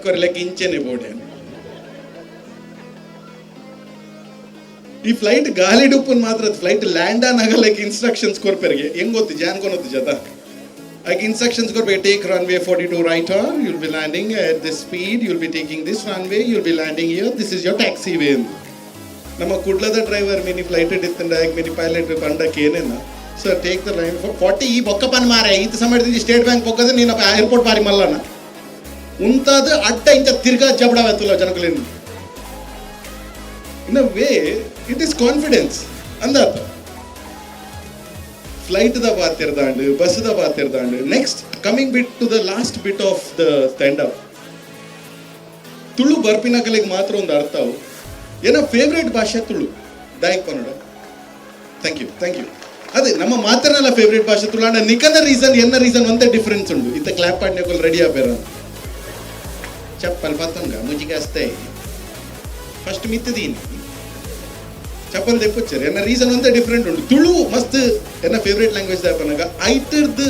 ಕೊರಲೆಕ್ಕೆ ಇಂಚೆನೆ ಬೋಡೆ. ಈ ಫ್ಲೈಟ್ ಗಾಲಿ ಡುಪ್ಪನ್ ಮಾತ್ರ ಫ್ಲೈಟ್ ಲ್ಯಾಂಡ್ ಆಗಲಿಕ್ಕೆ ಇನ್ಸ್ಟ್ರಕ್ಷನ್ಸ್ ಕೊರ್ಪೆರಿಗೆ ಹೆಂಗ್ ಗೊತ್ತು ಜಾನ್ಕೊನೊತ್ತು ಜತ ಆಗ ಇನ್ಸ್ಟ್ರಕ್ಷನ್ಸ್ ಕೊರ್ಬೇಕು. Take runway 42 right on, you'll be landing at this speed, you'll be taking this runway, you'll be landing here, this is your taxi way. ನಮ್ಮ ಕುಡ್ಲದ ಡ್ರೈವರ್ ಮಿನಿ ಫ್ಲೈಟ್ ಇತ್ತಂಡ ಮಿನಿ ಪೈಲಟ್ ಪಂಡಕ್ಕೆ ಏನೇನ ಸರ್ ಟೇಕ್ ದ ಲೈನ್ 40 ಈ ಬೊಕ್ಕಪ್ಪನ ಮಾರೆ ಇದು ಸಮಯದಲ್ಲಿ state bank ಪೊಕ್ಕದ ನೀನು ಏರ್ಪೋರ್ಟ್ ಪಾರಿ ಮಲ್ಲನ ಉಂತಾದ ಅಡ್ಡ ಇಂಚ ತಿರ್ಗಾ ಜಬಡಾವತ್ತಲ್ಲ ಜನಕಲೇನು. In a way it is confidence ಅಂದಾತ. ಫ್ಲೈಟ್ ದ ಪಾತಿರ್ದಾಂಡು ಬಸ್ ದ ಪಾತಿರ್ದಾಂಡು. Next coming bit to the last bit of the stand up. Tulu ಬರ್ಪಿನ ಕಲೆಗೆ ಮಾತ್ರ ಒಂದು ಅರ್ಥವು ಏನ ಫೇವ್ರೇಟ್ ಭಾಷೆ ತುಳು ದಾಯಕ್ ಕನ್ನಡ. Thank you. ಅದೇ ನಮ್ಮ ಮಾತನಲ್ಲ ಫೇವ್ರೇಟ್ ಭಾಷೆ ತುಳು ಅಂಡ ನಿಕನ ರೀಸನ್ ಎನ್ನ ರೀಸನ್ ಒಂದೇ ಡಿಫರೆನ್ಸ್ ಉಂಡು. ಇತ್ತ ಕ್ಲಾಪ್ ಪಾಡ್ನೆಕೊಲ್ ರೆಡಿ ಆಪೇರ ಚಪ್ಪಲ್ ಪತ್ತಂಗ ಮುಜಿಗೆ ಅಷ್ಟೇ ಫಸ್ಟ್ ಮಿತ್ತದೀನಿ ಚಪ್ಪಲ್ ತೆಪ್ಪುಚ್ಚರು ಎನ್ನ ರೀಸನ್ ಒಂದೇ ಡಿಫ್ರೆಂಟ್ ಉಂಟು. ತುಳು ಮಸ್ತ್ ಎನ್ನ ಫೇವ್ರೇಟ್ ಲ್ಯಾಂಗ್ವೇಜ್ ದಾಪನಾಗ ಐಟರ್ದು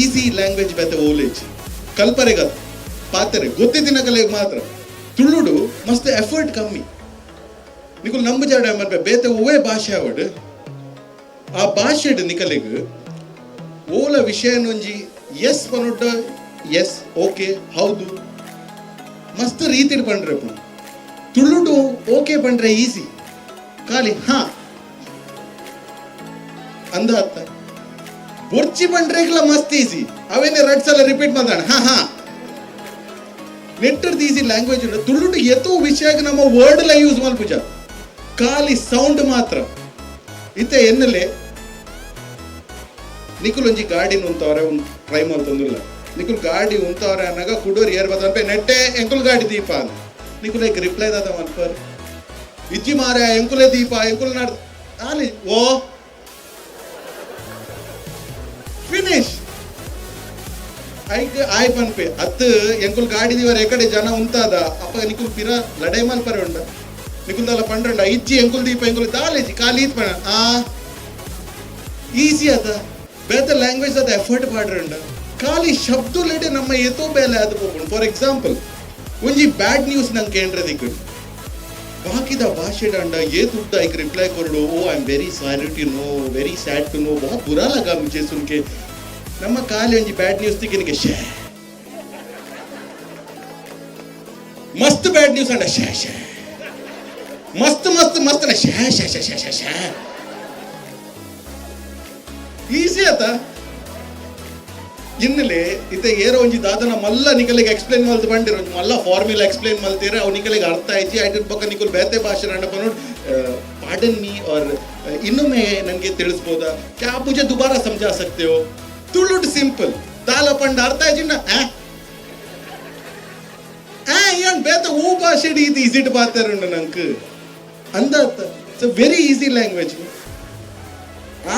ಈಸಿ ಲ್ಯಾಂಗ್ವೇಜ್ ಬೇತೆ ಓಲೇಜ್ ಕಲ್ಪರೆಗ ಪಾತ್ರೆ ಗೊತ್ತಿದ್ದಿನ ಕಲೆಗೆ ಮಾತ್ರ. ತುಳುಡು ಮಸ್ತ್ ಎಫರ್ಟ್ ಕಮ್ಮಿ ನಿಕುಲ್ ನಂಬು ಜಾಡ ಮರ್ಬೆ ಬೇತೆ ಓವೇ ಭಾಷೆ ಅವಡು ಆ ಭಾಷೆಡ್ ನಿಕಲೆಗ್ ಓಲ ವಿಷಯನೊಂಜಿ ಎಸ್ ಪನೊಡ್ಡ ಎಸ್ ಓಕೆ ಹೌದು ಮಸ್ತ್ ರೀತಿಡ್ ಪಂಡ್ರೆ ಪುಣ. ತುಳುಡು ಓಕೆ ಪಂಡ್ರೆ ಈಸಿ ಖಾಲಿ ಹಾ ಅಂದ ಅತ್ತ ಬೊರ್ಚಿ ಪಂಡ್ರೆಗ್ಲ ಮಸ್ತ್ ಈಸಿ ಅವೇನೆ 2 ಸಲ ರಿಪೀಟ್ ಮಾತಾಡ ಹಾ ನೆಟ್ಟರ್ದು ಈಸಿ ಲ್ಯಾಂಗ್ವೇಜ್ ಉಂಟು. ತುಳುಡು ಎತ್ತೋ ವಿಷಯಕ್ಕೆ ನಮ್ಮ ವರ್ಡ್ ಎಲ್ಲ ಯೂಸ್ ಮಲ್ಪುಜ ಖಾಲಿ ಸೌಂಡ್ ಮಾತ್ರ ಇತ್ತೆ ಎನ್ನಲೆ ನಿಕುಲ್ ಒಂಜಿ ಗಾಡಿ ಉಂತವ್ರೆ ಟ್ರೈ ಮಾಡ್ತಂದಿಲ್ಲ. ನಿಕುಲ್ ಗಾಡಿ ಉಂತವ್ರೆ ಅನ್ನಗ ಕುಡೋರು ಏರ್ ಬದನ್ಪೆ ನೆಟ್ಟೆ ಎಂಕುಲ್ ಗಾಡಿ ದೀಪ ಅಂತ ನಿಕುಲ್ ಏಕ್ ರಿಪ್ಲೈ ದಾದ ಮಲ್ಪರ್ ಇಜ್ಜಿ ಮಾರ್ಯ ಎಂಕುಲೆ ದೀಪ ಎಂಕುಲ್ ನಾಡ್ ಆಲಿ ಓ ಫಿನಿಶ್ ಐಕ್ ಆಯ್ ಪನ್ಪೆ ಅತ್ ಎಂಕುಲ್ ಗಾಡಿ ದೀವರ ಎಕಡೆ ಜನ ಉಂತಾದ ಅಪ್ಪ ನಿಕುಲ್ ಪಿರ ಲಡೈ ಮಲ್ಪರೆ ಉಂಡ ನಿಕುಲ್ ದಲ್ಲ ಪಂಡ್ರಂಡ ಇಜ್ಜಿ ಎಂಕುಲ್ ದೀಪ ಎಂಕುಲ್ ದಾಲೇಜಿ ಖಾಲಿ ಇತ್ ಪಣ ಈಸಿ ಅದ ಬೇತ ಲ್ಯಾಂಗ್ವೇಜ್ ಅದ ಎಫರ್ಟ್ ಪಾಡ್ರಂಡ ಖಾಲಿ ಶಬ್ದುಲೆಡೆ ನಮ್ಮ ಎತ್ತೋ ಬೇಲೆ ಅದು ಹೋಗ್ಕೊಂಡು. ಫಾರ್ ಎಕ್ಸಾಂಪಲ್ ಒಂಜಿ ಬ್ಯಾಡ್ ನ್ಯೂಸ್ ನಂಗೆ ಕೇಂದ್ರ ದಿಕ್ಕಡು ಬಾಕಿದ ಭಾಷೆ ಡಂಡ ಏತುಡ್ಡ ಐಕ್ ರಿಪ್ಲೈ ಕೊರಡು oh I am very sorry to know very sad to know ಬಹುತ್ ಬುರಾ ಲಗಾ ಮುझे सुन के ನಮ್ಮ ಖಾಲಿ ಒಂಜಿ ಬ್ಯಾಡ್ ನ್ಯೂಸ್ ದಿಕ್ಕಿನಿಗೆ ಶೇ ಮಸ್ತ್ ಬ್ಯಾಡ್ ನ್ಯೂಸ್ ಅಂಡ ಶೇ ಮಸ್ತ್ ಮಸ್ತ್ ಮಸ್ತ್ ಶೇ ಈಸಿ ಆತ ಇನ್ನಲೆ ಇತ್ತೆ ಏರೋ ಒಂಜಿ ದಾದನ ಮಲ್ಲ ನಿಕಲೆಗೆ ಎಕ್ಸ್ಪ್ಲೇನ್ ಮಲ್ತು ಬಂದಿರೋ ಮಲ್ಲ ಫಾರ್ಮುಲಾ ಎಕ್ಸ್ಪ್ಲೇನ್ ಮಲ್ತೀರ ಅವ್ ನಿಕಲೆಗೆ ಅರ್ಥ ಆಯ್ತು ಐಟರ್ ಪಕ್ಕ ನಿಕುಲ್ ಬೇತೆ ಭಾಷೆ ರಂಡ ಬಂದು ಪಾರ್ಡನ್ ಮೀ ಆರ್ ಇನ್ನೊಮ್ಮೆ ನನಗೆ ತಿಳಿಸ್ಬೋದಾ ಕ್ಯಾ ಮುझे दोबारा समझा सकते हो. ತುಳುಡ್ ಸಿಂಪಲ್ ದಾಲ ಪಂಡ ಅರ್ಥ ಆಯ್ತಿನ ಏನ್ ಬೇತೆ ಓ ಭಾಷೆ ಇದು ಈಸಿಟ್ ಪಾತಾರುಂಡು ನಂಗೆ ಅಂದ it's a very easy language.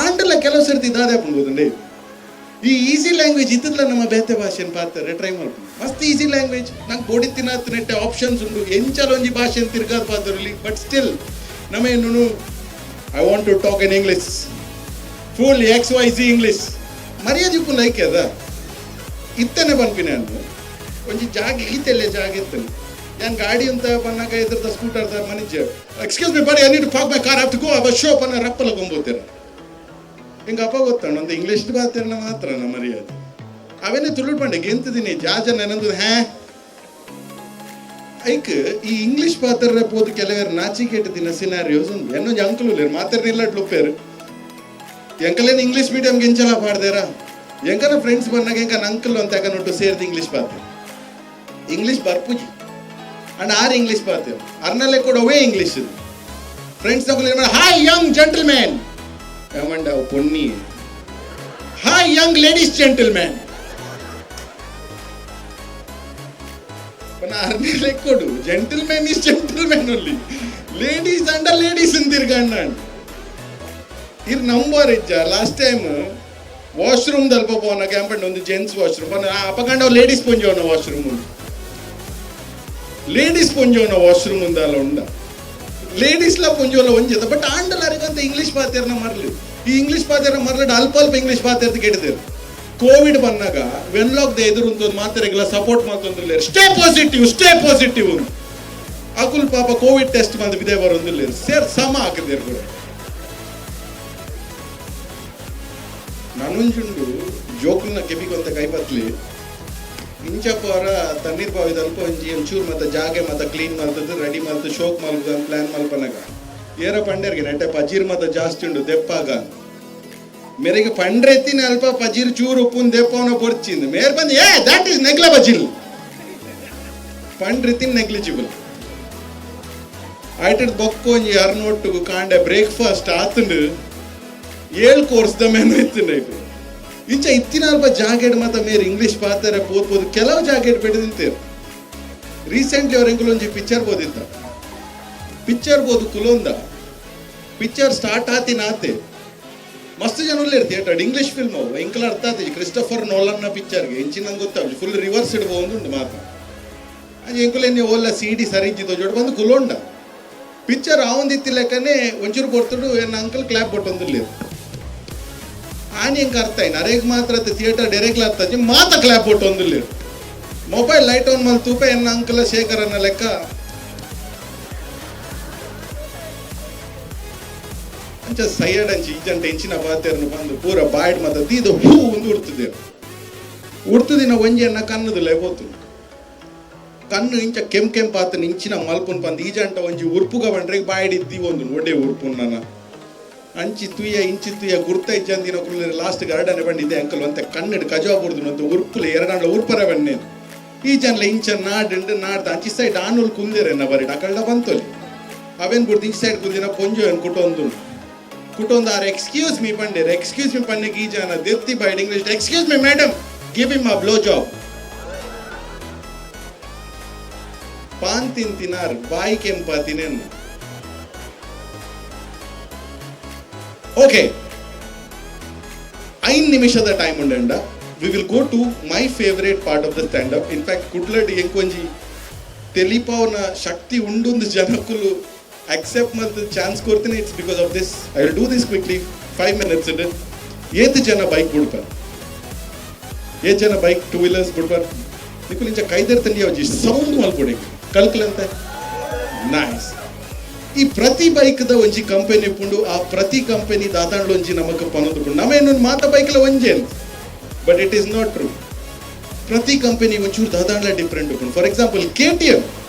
ಆಂಡಲ ಕೆಲವು ಸರ್ತಿ ದಾದೆ ಪಂಬೋದಂಡೆ ಈ ಈಸಿ ಲ್ಯಾಂಗ್ವೇಜ್ ಇತ್ತಲ್ಲ ನಮ್ಮ ಬೇತೆ ಭಾಷೆನ ಪಾತಾರೆ ಟ್ರೈ ಮಾಡ್ಬೋದು ಮಸ್ತ್ ಈಸಿ ಲ್ಯಾಂಗ್ವೇಜ್ ನಂಗೆ ಬೋಡಿ ತಿನ್ನತ್ತ ನೆಟ್ಟೆ ಆಪ್ಷನ್ಸ್ ಉಂಟು ಎಂಚಲ ಒಂಜಿ ಭಾಷೆನ ತಿರ್ಗಾದ ಪಾತ್ರಲಿ ಬಟ್ ಸ್ಟಿಲ್ ನಮೇನು I want to talk in English full XYZ English ಮರ್ಯಾದಿಪ್ಪು ಲೈಕ್ ಅದ ಇತ್ತನೆ ಪನ್ಪಿನ ಅಂದು ಒಂಜಿ ಜಾಗ ಈತೆಲ್ಲೇ ಜಾಗ ಇತ್ತನೆ ನಾನು ಗಾಡಿ ಅಂತ ಪನ್ನಾಗ ಇದ್ರದ scooter ಮನಿಜ excuse me buddy I need to park my car have to go ಅವ ಶೋ ಪನ್ನ ರಪ್ಪಲ ಗೊಂಬೋತೀರ ಹಿಂಗೆ ಅಪ್ಪ ಗೊತ್ತಾಣ ಒಂದು ಇಂಗ್ಲೀಷ್ ಬಾತಿರನ ಮಾತ್ರ ನಮ್ಮ ಮರ್ಯಾದೆ ಅವೇನೇ ತುಳುಡ್ ಪಂಡೆ ಗೆಂತದಿನಿ ಜಾಜನ್ ಏನಂದು ಐಕ್ ಈ ಇಂಗ್ಲೀಷ್ ಪಾತ್ರ ಪೋದು ಕೆಲವರು ನಾಚಿಕೆಟ್ ದಿನ ಸಿನಾರಿಯೋಸ್ ಉಂಟು ಏನೊಂದು ಅಂಕಲ್ ಉಳ್ಳೇರು ಮಾತಾಡ್ನಿಲ್ಲ ಲೊಪ್ಪೇರು ಎಂಕಲೇನು ಇಂಗ್ಲೀಷ್ ಮೀಡಿಯಂ ಗೆಂಚಲ ಪಾಡ್ದೇರ ಎಂಕನ ಫ್ರೆಂಡ್ಸ್ ಬಂದಾಗ ಎಂಕನ ಅಂಕಲ್ ಅಂತ ನೋಟು ಸೇರ್ದು ಇಂಗ್ಲೀಷ್ ಪಾತ್ರ ಇಂಗ್ಲೀಷ್ ಬರ್ಪುಜಿ ಅಂಡ್ ಆರ್ ಇಂಗ್ಲೀಷ್ ಪಾತ್ರ ಅರ್ನಲ್ಲೇ ಕೂಡ ಅವೇ ಇಂಗ್ಲೀಷ್ ಫ್ರೆಂಡ್ಸ್ ತಗೊಳ್ಳಿ ಹಾಯ್ ಯಂಗ್ ಜೆಂಟಲ್ಮ್ಯಾನ್ ಏಮಂಡ ಪೊನ್ನಿ ಹಾಯ್ ಯಂಗ್ ಲೇಡೀಸ್ ಜೆಂಟಲ್ಮ್ಯಾನ್ ಅರ್ನಲ್ಲೇ ಕೊಡು gentleman is gentleman only ladies ಅಂಡ ಲೇಡೀಸ್ ತಿರ್ಗಂಡ ಇರ್ ನಂಬರ್ ಇಜ್ಜ ಲಾಸ್ಟ್ ಟೈಮ್ ವಾಶ್ರೂಮ್ ದಲ್ಪ ಪೋನ ಕ್ಯಾಂಪಂಡ್ ಒಂದು ಜೆಂಟ್ಸ್ ವಾಶ್ರೂಮ್ ಅಪಕಂಡ ಲೇಡೀಸ್ ಪೊಂಜೋನ ವಾಶ್ರೂಮ್ ಲೇಡೀಸ್ ಪೊಂಜೋನ ವಾಶ್ರೂಮ್ ಉಂದಲ್ಲ ಉಂಡ ಲೇಡೀಸ್ಲ ಪೊಂಜೋಲ ಒಂಜದ ಬಟ್ ಆಂಡಲ್ ಅರಿಗಂತ ಇಂಗ್ಲೀಷ್ ಪಾತ್ಯರ್ನ ಮರ್ಲಿ ಈ ಇಂಗ್ಲೀಷ್ ಪಾತ್ಯರ್ನ ಮರ್ಲಡ್ ಅಲ್ಪ ಅಲ್ಪ ಇಂಗ್ಲೀಷ್ ಪಾತ್ಯರ್ದು ಕೆಡ್ದೇರು ಕೋವಿಡ್ ಬಂದಾಗ ವೆನ್ಲಾಕ್ ಎದುರು ಮಾತ್ರೆಗಳ ಸಪೋರ್ಟ್ ಮಾಡ್ತೊಂದಿಲ್ಲ. ಸ್ಟೇ ಪಾಸಿಟಿವ್ ಅಕುಲ್ ಪಾಪ ಕೋವಿಡ್ ಟೆಸ್ಟ್ ಬಂದು ಬಿದೆ ಬರೋದಿಲ್ಲ ಸೇರ್ ಸಮ ಹಾಕಿದ್ದೇರು ಕೂಡ. ನಾನುಂಜುಂಡು ಜೋಕುಲ್ನ ಕೆಬಿಗೊಂತ ಕೈಪತ್ಲಿ ಇಂಚಪ್ಪ ಅವರ ತಣ್ಣೀರ್ ಬಾವಿದ ಅಲ್ಪ ಒಂಜಿ ಒಂಚೂರು ಮತ್ತೆ ಜಾಗೆ ಮತ್ತೆ ಕ್ಲೀನ್ ಮಾಡ್ತದ್ದು ರೆಡಿ ಮಾಡ್ತು ಶೋಕ್ ಮಲ್ಪದ ಪ್ಲಾನ್ ಮಲ್ಪನಾಗ ಏರ ಪಂಡರ್ಗೆ ನೆಟ್ಟೆ ಪಜೀರ್ ಮತ್ತೆ ಜಾಸ್ತಿ ಉಂಡು ದೆಪ್ಪಾಗ ಮೇರೆಗೆ ಪಂಡ್ರೆತ್ತಿನ ಅಲ್ಪ ಪಜೀರ್ ಚೂರು ಉಪ್ಪುನ್ ದೆಪ್ಪವನ ಪೊರ್ಚಿಂದು ಮೇರ್ ಬಂದು ದಟ್ ಈಸ್ ನೆಗ್ಲಬಜಿಲ್ ಪಂಡ್ರೆತ್ತಿನ ನೆಗ್ಲಿಜಿಬಲ್ ಆಯ್ತದ ಬೊಕ್ಕು ಒಂಜಿ ಅರ್ನೊಟ್ಟು ಕಾಂಡೆ ಬ್ರೇಕ್ಫಾಸ್ಟ್ ಆತಂಡು 7 ಕೋರ್ಸ್ ದ ಮೆನು ಇತ್ತು ಇಂಚ ಇತ್ತಿನ ಅಲ್ಪ ಜಾಕೆಟ್ ಮತ್ತೆ ಮೇರೆ ಇಂಗ್ಲಿಷ್ ಪಾತಾರೆ ಪೋದ್ಬೋದು ಕೆಲವು ಜಾಕೆಟ್ ಬೆಳೆದಿಂತೇರು. ರೀಸೆಂಟ್ಲಿ ಅವ್ರ ಎಂಕುಲು ಒಂಜಿ ಪಿಕ್ಚರ್ ಬೋದಿತ್ತ ಪಿಕ್ಚರ್ ಬೋದು ಕುಲೊಂದ ಪಿಕ್ಚರ್ ಸ್ಟಾರ್ಟ್ ಆತೆ ಮಸ್ತ್ ಜನ ಥಿಯೇಟರ್ ಇಂಗ್ಲಿಷ್ ಫಿಲ್ಮ್ ಅವು ಎಂಕಲ ಅರ್ಥ ಆತಿ ಕ್ರಿಸ್ಟೋಫರ್ ನೋಲನ್ನ ಪಿಕ್ಚರ್ಗೆ ಇಂಚಿನ ಗೊತ್ತಾಗ ಫುಲ್ ರಿವರ್ಸ್ ಇಡ್ಬೋದು ಮಾತು ಅದು ಎಂಕುಲೇನೆ ಓಲ್ಲ CD ಸರಿಜಿದ್ದು ಜೋಡ್ ಬಂದು ಕುಲೊಂಡ ಪಿಕ್ಚರ್ ಆವಂದಿತ್ತಿ ಲೆಕ್ಕನೆ ಒಂಚೂರು ಕೊಡ್ತಡು ಎನ್ನ ಅಂಕಲ್ ಕ್ಲಾಪ್ ಕೊಟ್ಟೊಂದಿಲ್ಲ ಆನಿ ಹೆಂಗೆ ಅರ್ಥ ಆಯ್ತು ಅರೆಗ್ ಮಾತ್ರ ಥಿಯೇಟರ್ ಡೈರೆಕ್ಟ್ ಅರ್ಥ ಮಾತ ಕ್ಲಾಪ್ ಕೊಟ್ಟು ಒಂದಿಲ್ಲ ಮೊಬೈಲ್ ಲೈಟ್ ಆನ್ ಮಾಡಿ ತೂಪ ಎನ್ನ ಅಂಕಲ ಶೇಖರನ್ನ ಲೆಕ್ಕ ಅಂಚ ಸೈಯಡ್ ಅಂಚಿ ಈಜಂಟ ಹೆಂಚಿನ ಬಾತೇರನ್ನು ಬಂದು ಪೂರ ಬಾಯ್ಡ್ ಮತ್ತೆ ದೀದ ಹೂ ಒಂದು ಉಡ್ತದಿನ ಒಂಜಿ ಅನ್ನ ಕನ್ನದಿಲ್ಲ ಹೋತು ಕಣ್ಣು ಇಂಚ ಕೆಂಪಾತನ ಇಂಚಿನ ಮಲ್ಪುನ್ ಬಂದು ಈಜಂಟ ಒಂಜಿ ಉರ್ಪುಗ ಬಂಡ್ರೆ ಬಾಯ್ಡಿದ್ದಿ ಒಂದು ಒಡೆ ಉರ್ಪುನ್ ನನ್ನ ಅಂಚಿ ತುಯ್ಯ ಇಂಚಿ ತುಯ್ಯ ಗುರ್ತ ಇಜ್ಜಂದಿನ ಕುಳ್ಳಿರ ಲಾಸ್ಟ್ ಗಾರ್ಡನ್ ಬಂದಿದ್ದೆ ಅಂಕಲ್ ಅಂತ ಕಣ್ಣಿಡು ಕಜವಾ ಬುಡ್ದು ಅಂತ ಉರ್ಪುಲೆ ಎರಡಂಡ ಉರ್ಪರ ಬನ್ನೆ ಈ ಜನಲ ಇಂಚ ನಾಡ್ದ ಅಂಚಿ ಸೈಡ್ ಆನೂಲ್ ಕುಂದಿರೆನ್ನ ಬರೀಡ್ ಅಕಲ್ಡ ಬಂತೋಲಿ ಅವೇನ್ ಬಿಡ್ದು ಇಂಚಿ ಸೈಡ್ ಕುಂದಿನ ಪೊಂಜು ಏನು ಕುಟೊಂದು ಆರ್ ಎಕ್ಸ್ಕ್ಯೂಸ್ ಮೀ ಪಂಡೇರ್ ಎಕ್ಸ್ಕ್ಯೂಸ್ ಮೀ ಪನ್ನೆಗೆ ಈ ಜನ ದೆತ್ತಿ ಬೈಡ್ English excuse me madam give him a blow job ಪಾನ್ ತಿಂತಿನಾರ್ ಬಾಯಿ ಕೆಂಪ ತಿನೇನು. ಓಕೆ 5 ನಿಮಿಷದ ಟೈಮ್ ಉಂಡ we will go to my favourite part of the stand up. In fact ಕುಡ್ಲಡ್ ಎಂಕೊಂಜಿ ತೆಲಿಪಾವನ ಶಕ್ತಿ ಉಂಡೊಂದು ಜನಕ್ಕೂ ಅಕ್ಸೆಪ್ಟ್ ಮತ್ತು ಚಾನ್ಸ್ ಕೊಡ್ತೀನಿ. It's because of this I will do this quickly 5 minutes ಇಡ್. ಏತ್ ಜನ ಬೈಕ್ ಬಿಡ್ಬಾರ್ದು ಏತ್ ಜನ ಬೈಕ್ 2 wheelers ಬಿಡ್ಬಾರ್ದು ನಿಖುಲ್ ಇಂಚ ಕೈದರ್ ತಂಡಿ ಅವಜಿ ಸೌಂಡ್ ಮಲ್ಕೊಡಿ ಕಲ್ಕಲಂತ ನೈಸ್. ಈ ಪ್ರತಿ ಬೈಕ್ದ ಒಂಜಿ ಕಂಪನಿ ಪುಂಡು ಆ ಪ್ರತಿ ಕಂಪನಿ ದಾದಾಂಡ್ಲ ಒಂಜಿ ನಮಕ್ ಪನೊಂದು ನಮೇನು ಮಾತ ಬೈಕ್ಲ ಒಂಜೇನು but it is not true. ಪ್ರತಿ ಕಂಪನಿ ಒಂಚೂರು ದಾದಾಂಡ್ಲ ಡಿಫ್ರೆಂಟ್ ಉಂಟು. ಫಾರ್ ಎಕ್ಸಾಂಪಲ್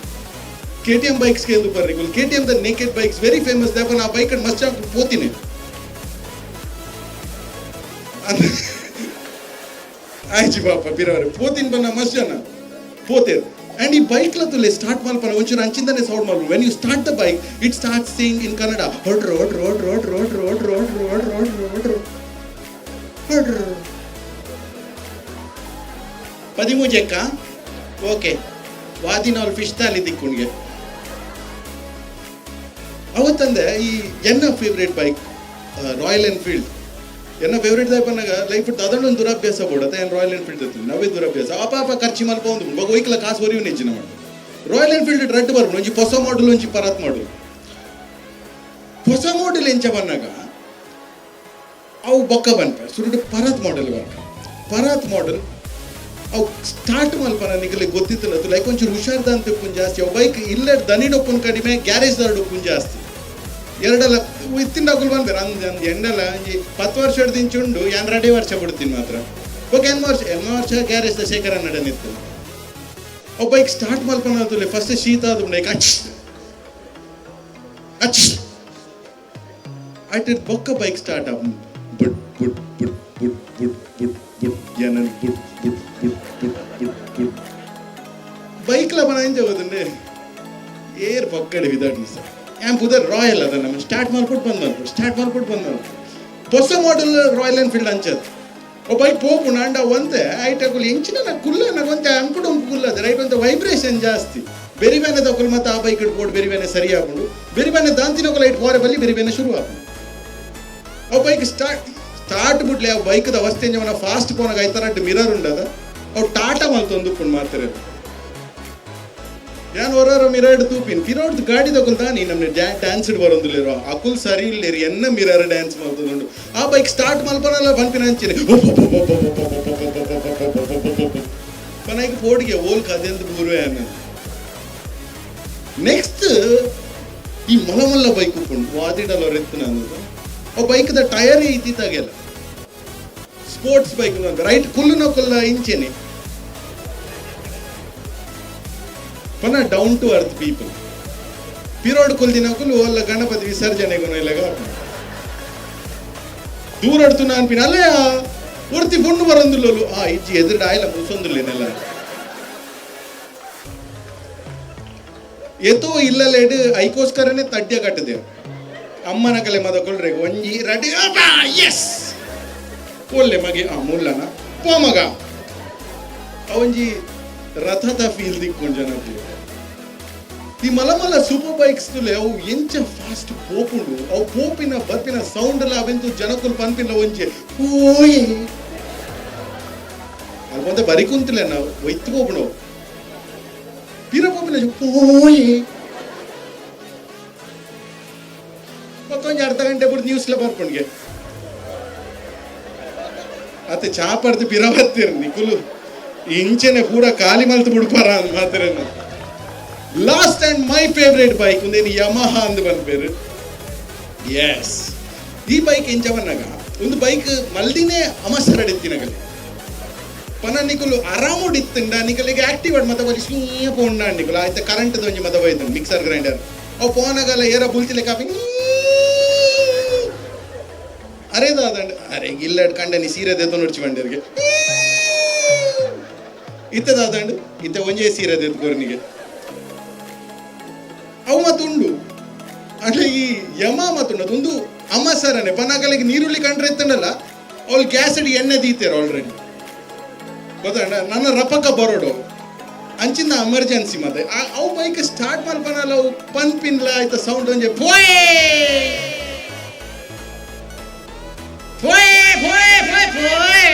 KTM ಬೈಕ್ಸ್ಗೆ ಎಂದು ಬರ್ರಿ KTM ದ ನೇಕೆಡ್ ಬೈಕ್ಸ್ ವೆರಿ ಫೇಮಸ್ ದೇಪನ್ ಆ ಬೈಕ್ ಮಸ್ತ್ ಪೋತಿನಿ ಆಯ್ಜಿ ಬಾಪ ಬಿರವರೆ ಪೋತಿನ್ ಬನ್ನ ಮಸ್ತ್ ಜನ ಪೋತೇರು. And ಈ ಬೈಕ್ ಲತ್ತುಲೆ ಸ್ಟಾರ್ಟ್ ಮಲ್ಪನ ಒಂಚೂರು ಅಂಚಿಂದನೇ ಸೌಂಡ್ ಮಾಡ್ಬೋದು. When you start the bike it start saying in Kannada ಹೊಡ್ರು ಹೊಡ್ರು ಹೊಡ್ರು ಹೊಡ್ರು ಹೊಡ್ರು ಹೊಡ್ರು ಹೊಡ್ರು ಹೊಡ್ರು ಹೊಡ್ರು ಹೊಡ್ರು ಹೊಡ್ರು 13 ಜೆಕ್ಕ ಓಕೆ ವಾದಿನವ್ರು ಫಿಶ್ ತಾಲಿ ದಿಕ್ಕುಣ್ಗೆ ಅವತ್ತಂದೆ ಈ ಎನ್ನ ಫೇವ್ರೇಟ್ ಬೈಕ್ ರಾಯಲ್ ಎನ್ಫೀಲ್ಡ್ ಎನ್ನ ಫೇವ್ರೇಟ್ ದಯಪನ್ನಾಗ ಲೈಫ್ ಅದೊಂದು ದುರಭ್ಯಾಸ ಬೋಡತ್ತೆ ಏನು ರಾಯಲ್ ಎನ್ಫೀಲ್ಡ್ ಇತ್ತು ನವೇ ದುರಭ್ಯಾಸ ಅಪಾಪ ಖರ್ಚು ಮಲ್ಪ ಒಂದು ಬಗ ಒಯ್ಕಲ ಕಾಸು ಬರೀ ನೆಚ್ಚಿನ ಮಾಡಿ ರಾಯಲ್ ಎನ್ಫೀಲ್ಡ್ ರೆಡ್ ಬರ್ಬೋದು ಒಂಜಿ ಹೊಸ ಮಾಡಲ್ ಒಂಜಿ ಪರಾತ್ ಮಾಡಲ್ ಹೊಸ ಮಾಡಲ್ ಎಂಚ ಬನ್ನಾಗ ಅವು ಬೊಕ್ಕ ಬನ್ಪ ಸುರುಡು ಪರಾತ್ ಮಾಡಲ್ ಬನ್ಪ ಪರಾತ್ ಮಾಡಲ್ ಅವು ಸ್ಟಾರ್ಟ್ ಮಲ್ಪನ ನಿಗಲಿ ಗೊತ್ತಿತ್ತು ಲೈಕ್ ಒಂಚೂರು ಹುಷಾರ್ದ ಅಂತ ಉಪ್ಪುನ್ ಜಾಸ್ತಿ ಅವು ಬೈಕ್ ಇಲ್ಲೇ ದನಿಡೊಪ್ಪುನ್ ಕಡಿಮೆ ಗ್ಯಾರೇಜ್ ದಾರ್ಡ್ ಉಪ್ಪುನ್ ಜಾಸ್ತಿ ಎರಡಲ್ಲ ಇತ್ತಿಂದ ಅಕುಲ್ ಬಂದ್ಬೇರೆ ಅಂದ್ ಎಂಡಲ್ಲ ಒಂಜಿ 10 ವರ್ಷ ಹಿಡ್ದಿಂಚುಂಡು 2 ವರ್ಷ ಬಿಡ್ತೀನಿ ಮಾತ್ರ ಓಕೆ 8 ವರ್ಷ ಗ್ಯಾರೇಜ್ ದ ಶೇಖರ ನಡೆನಿತ್ತು ಅವು ಬೈಕ್ ಸ್ಟಾರ್ಟ್ ಮಲ್ಪನ ಅದು ಫಸ್ಟ್ ಶೀತ ಅದು ಲೈಕ್ ಆಯ್ತು ಬೊಕ್ಕ ಬೈಕ್ ಸ್ಟಾರ್ಟ್ ಆಗ ಬುಟ್ ಬುಟ್ ಬುಟ್ ಬುಟ್ ಬುಟ್ ಬುಟ್ ಬುಟ್ ಏನನ್ ಬುಟ್ ಬುಟ್ ಬುಟ್ ಬುಟ್ ಬುಟ್ ಬುಟ್ ಬೈಕ್ಲ ಬನ ಎಂಜ ಹೋದಂಡೆ ಏರ್ ಪಕ್ಕಡೆ ವಿದಾಡಿ ಸರ್ ಏನ್ ಪುದರ್ ರಾಯಲ್ ಅದ ನಮ್ಮ ಸ್ಟಾರ್ಟ್ ಮಾಡ್ಬಿಟ್ಟು ಬಂದು ಹೊಸ ಮಾಡಲ್ ರಾಯಲ್ ಎನ್ಫೀಲ್ಡ್ ಅಂಚದು ಓ ಬೈಕ್ ಪೋಪುಣ ಅಂಡ ಒಂತೆ ಐಟಕುಲ್ ಎಂಚಿನ ನಾ ಕುಲ್ಲ ನಾಗೊಂತೆ ಅಂಪುಡು ಕುಲ್ಲದ ರೈಟ್ ಅಂತ ವೈಬ್ರೇಷನ್ ಜಾಸ್ತಿ ಬೆರಿಬೇನೆ ತಗೊಲ್ ಮತ್ತೆ ಆ ಬೈಕ್ ಇಟ್ಕೊಂಡು ಬೆರಿಬೇನೆ ಸರಿ ಹಾಕೊಂಡು ಬೆರಿಬೇನೆ ದಾಂತಿನೊಕ್ಕ ಲೈಟ್ ಹೋರೆ ಬಲ್ಲಿ ಬೆರಿಬೇನೆ ಶುರು ಹಾಕೊಂಡು ಅವು ಬೈಕ್ ಸ್ಟಾರ್ಟ್ ಬಿಡ್ಲಿ ಆ ಬೈಕ್ದ ಅವಸ್ಥೆ ಅವನ ಫಾಸ್ಟ್ ಪೋನಾಗ ಐತರಟ್ಟು ಮಿರರ್ ಉಂಡದ ಅವು ಟಾಟಾ ಮಲ್ತೊಂದು ಪುಣ್ ಮಾಡ್ತಾರೆ ಯಾನ್ ಹೊರ ಮಿರಾಡ್ ತೂಪಿನ್ ಪಿರೋಡ್ ಗಾಡಿ ತಗೊಳ್ತಾ ನೀ ನಮ್ಗೆ ಡ್ಯಾನ್ಸ್ ಬರೋದಿಲ್ಲಿರೋ ಅಕುಲ್ ಸರಿ ಇಲ್ಲೇರಿ ಎನ್ನ ಮಿರಾರ್ ಡ್ಯಾನ್ಸ್ ಮಾಡ್ತದುಂಡು ಆ ಬೈಕ್ ಸ್ಟಾರ್ಟ್ ಮಲ್ಪನಲ್ಲ ಪನ್ಪಿನ ಹಂಚಿನಿ ಪನಾಯ್ಕ ಪೋಡಿಗೆ ಓಲ್ ಕದೆಂದು ಬೂರುವೆ ಅನ್ನ ನೆಕ್ಸ್ಟ್ ಈ ಮಲ್ಲ ಬೈಕ್ ಉಪ್ಪುಂಡು ವಾದಿಡಲ್ಲ ಎತ್ತು ನಾನು ಆ ಬೈಕ್ದ ಟಯರ್ ಇತ್ತಿತ್ತಾಗೆಲ್ಲ ಸ್ಪೋರ್ಟ್ಸ್ ಬೈಕ್ ರೈಟ್ ಕುಲ್ಲುನ ಕುಲ್ಲ ಇಂಚೆನೆ ಪನ ಡೌನ್ ಟು ಅರ್ತ್ ಪೀಪಲ್ ಪಿರೋಡ್ ಕುಲ್ದಿನ ಕುಲ್ಲು ಒಲ್ಲ ಗಣಪತಿ ವಿಸರ್ಜನೆಗೂ ಇಲ್ಲಗ ದೂರ ಅಡ್ತು ಅನ್ಪಿನ ಅಲ್ಲೇ ಪೂರ್ತಿ ಪುಣ್ಣು ಬರೋದಿಲ್ಲಲು ಇಜ್ಜಿ ಎದುರು ಆಯ್ಲ ಮುಸೊಂದಿಲ್ಲೇನೆಲ್ಲ ಎತ್ತೋ ಇಲ್ಲಲೇಡು ಐಕೋಸ್ಕರನೇ ತಡ್ಯ ಕಟ್ಟದೇವು ಅಮ್ಮನ ಕಲೆ ಮದಕೊಳ್ರೆ ಒಂಜಿ ರೆಡಿ ಎಸ್ ಒಳ್ಳೆ ಮಗೆ ಮುಲ್ಲನ ಪೋ ಮಗ ಅವಂಜಿ ರಥದ ಫೀಲ್ ದಿಕ್ಕೊಂಡು ಜನಕ್ಕೆ ಈ ಮಲಮಲ್ಲ ಸೂಪರ್ ಬೈಕ್ಸ್ ಅವು ಎಂಚ ಫಾಸ್ಟ್ ಪೋಪುಂಡು ಅವು ಪೋಪಿನ ಬರ್ಪಿನ ಸೌಂಡ್ ಎಲ್ಲ ಅವೆಂತು ಜನಕ್ಕೂ ಪನ್ಪಿನ ಒಂಚೆ ಓಯ್ ಅಲ್ಲಿ ಬಂದೆ ಬರಿ ಕುಂತಿಲ್ಲ ನಾವು ಒಯ್ತುಕೋಬಿಡು ಪಿರ ಪೋಪಿನ ಓಯ್ ಮತ್ತೊಂದು ಅರ್ಧ ಗಂಟೆ ಬಿಟ್ಟು ನ್ಯೂಸ್ಲ ಬರ್ಕೊಂಡ್ಗೆ ಅತ್ತೆ ಚಾ ಪಡ್ದು ಪಿರ ಬರ್ತೀರ ನಿಕುಲು ಇಂಚೆನೆ ಪೂರ ಖಾಲಿ ಮಲ್ತು ಬಿಡ್ಪಾರ ಅಂತ ಮಾತ್ರ last and my favourite bike ಒಂದೇನು ಯಮಹಾ ಅಂದ್ ಬಂದ್ಪೇರು ಎಸ್ ಈ ಬೈಕ್ ಎಂಚವನ್ನಾಗ ಒಂದು ಬೈಕ್ ಮಲ್ದಿನೇ ಅಮಸರಡಿತ್ತಿನಗಲಿ ಪನ ನಿಕುಲು ಆರಾಮೋಡಿತ್ತಂಡ ನಿಕಲಿಗೆ ಆಕ್ಟಿವ್ ಆಡ್ ಮತ ಬರಿ ಸ್ಲೀಯ ಪೋಂಡ ನಿಕುಲು ಆಯ್ತು ಕರೆಂಟ್ ಒಂಜಿ ಮತ ಬೈತಂಡ ಮಿಕ್ಸರ್ ಗ್ರೈಂಡರ್ ಅವು ಫೋನಾಗಲ್ಲ ಏರ ಬುಲ್ತಿಲೆ ಕಾಫಿ ಅರೇದಾದಂಡ ಅರೆ ಇಲ್ಲ ಕಂಡ ನೀ ಸೀರೆ ದೇತ ನೋಡ್ಚಿ ಬಂಡರ್ಗೆ ಇತ್ತದಾದಂಡು ಇತ್ತ ಒಂಜೇ ಸೀರೆ ದೇತ್ಕೋರ್ನಿಗೆ ಅವು ಮತ್ತುಂಡು ಅಂದ್ರೆ ಈ ಯಮ ಮತ್ತುಂಡು ಅದೊಂದು ಅಮಸರನೆ ಪನಾಕಲಿಗೆ ನೀರುಳ್ಳಿ ಕಂಡ್ರೆ ಎತ್ತಂಡಲ್ಲ ಅವ್ಳು ಗ್ಯಾಸ್ ಅಡಿ ಎಣ್ಣೆ ದೀತಾರ ಆಲ್ರೆಡಿ ಗೊತ್ತಂಡ ನನ್ನ ರಪಕ ಬರೋಡು ಅಂಚಿಂದ ಎಮರ್ಜೆನ್ಸಿ ಮತ್ತೆ ಅವು ಬೈಕ್ ಸ್ಟಾರ್ಟ್ ಮಾಡ್ಪನಲ್ಲ ಅವು ಪನ್ಪಿನ್ಲ ಆಯ್ತ sound ಒಂಜೆ ಪೋಯ್ ಪೋಯ್ ಪೋಯ್ ಪೋಯ್ ಪೋಯ್